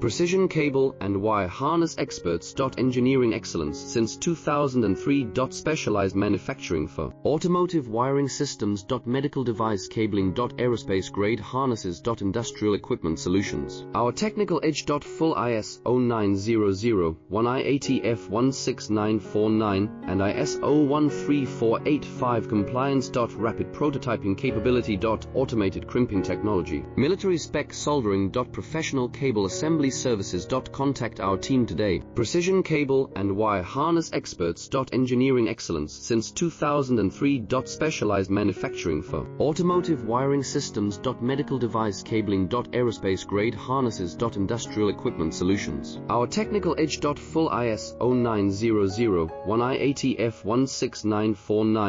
Precision cable and wire harness experts. Engineering excellence since 2003. Specialized manufacturing for automotive wiring systems. Medical device cabling. Aerospace grade harnesses. Industrial equipment solutions. Our technical edge. Full ISO 9001 IATF 16949 and ISO 13485 compliance. Rapid prototyping capability. Automated crimping technology. Military spec soldering. Professional cable assembly services. Contact our team today. Precision cable and wire harness experts. Engineering excellence since 2003. Specialized manufacturing for automotive wiring systems. Medical device cabling. Aerospace grade harnesses. Industrial equipment solutions. Our technical edge. Full ISO 9001 IATF 16949